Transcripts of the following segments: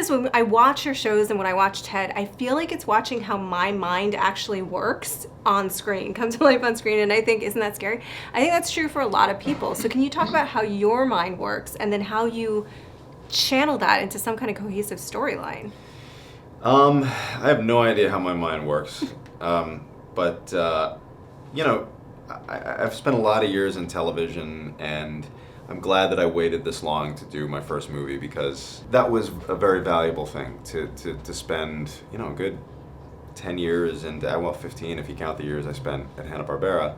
is, when I watch your shows and when I watch TED, I feel like it's watching how my mind actually works on screen, come to life on screen, and I think, isn't that scary? I think that's true for a lot of people. So can you talk about how your mind works and then how you channel that into some kind of cohesive storyline? I have no idea how my mind works, but I've spent a lot of years in television, and I'm glad that I waited this long to do my first movie, because that was a very valuable thing to spend, a good 10 years and 15 if you count the years I spent at Hanna-Barbera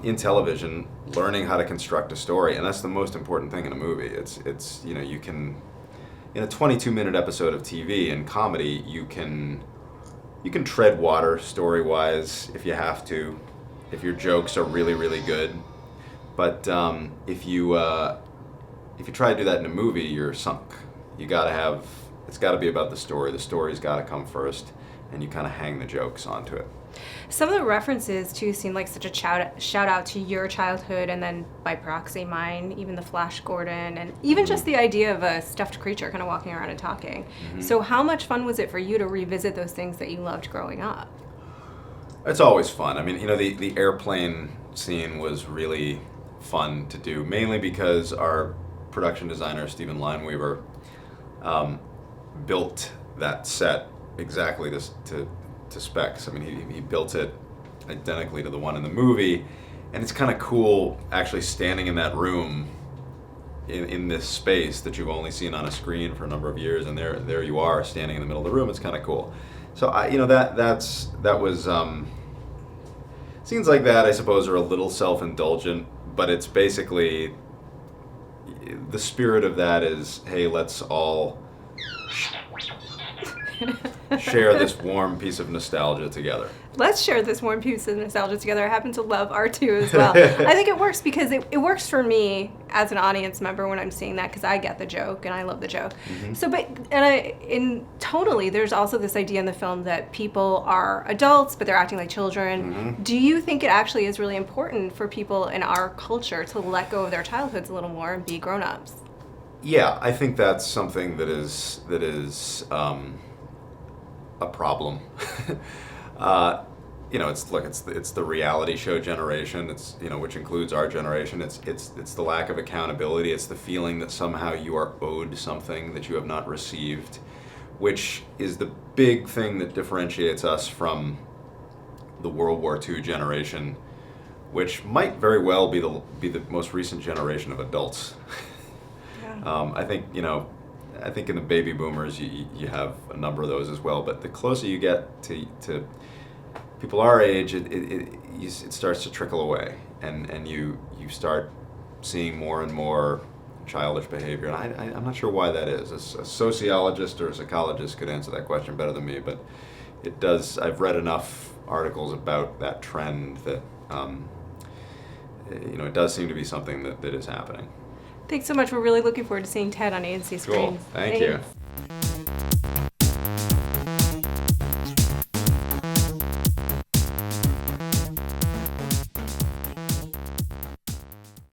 in television, learning how to construct a story, and that's the most important thing in a movie. It's you can, in a 22-minute episode of TV and comedy, you can tread water story-wise if you have to, if your jokes are really, really good. But if you try to do that in a movie, you're sunk. It's got to be about the story. The story's got to come first, and you kind of hang the jokes onto it. Some of the references too seem like such a shout out to your childhood, and then by proxy mine, even the Flash Gordon, and even just the idea of a stuffed creature kind of walking around and talking. So how much fun was it for you to revisit those things that you loved growing up? It's always fun. I mean, the airplane scene was really fun to do, mainly because our production designer, Stephen Lineweaver, built that set exactly to specs. I mean, he built it identically to the one in the movie, and it's kind of cool actually standing in that room in this space that you've only seen on a screen for a number of years, and there you are standing in the middle of the room. It's kind of cool. So that was scenes like that, I suppose, are a little self-indulgent, but it's basically, the spirit of that is, hey, let's all share this warm piece of nostalgia together. Let's share this warm piece of nostalgia together. I happen to love R2 as well. I think it works because it works for me as an audience member when I'm seeing that, because I get the joke and I love the joke. So, totally, there's also this idea in the film that people are adults, but they're acting like children. Do you think it actually is really important for people in our culture to let go of their childhoods a little more and be grown-ups? Yeah, I think that's something that is a problem. It's the reality show generation. It's which includes our generation. It's the lack of accountability. It's the feeling that somehow you are owed something that you have not received, which is the big thing that differentiates us from the World War II generation, which might very well be the most recent generation of adults. Yeah. I think in the baby boomers you have a number of those as well, but the closer you get to people our age, it starts to trickle away, and you start seeing more and more childish behavior, and I'm not sure why that is. A sociologist or a psychologist could answer that question better than me, but it does. I've read enough articles about that trend that it does seem to be something that is happening. Thanks so much. We're really looking forward to seeing TED on AMC screens. Cool. Thank you.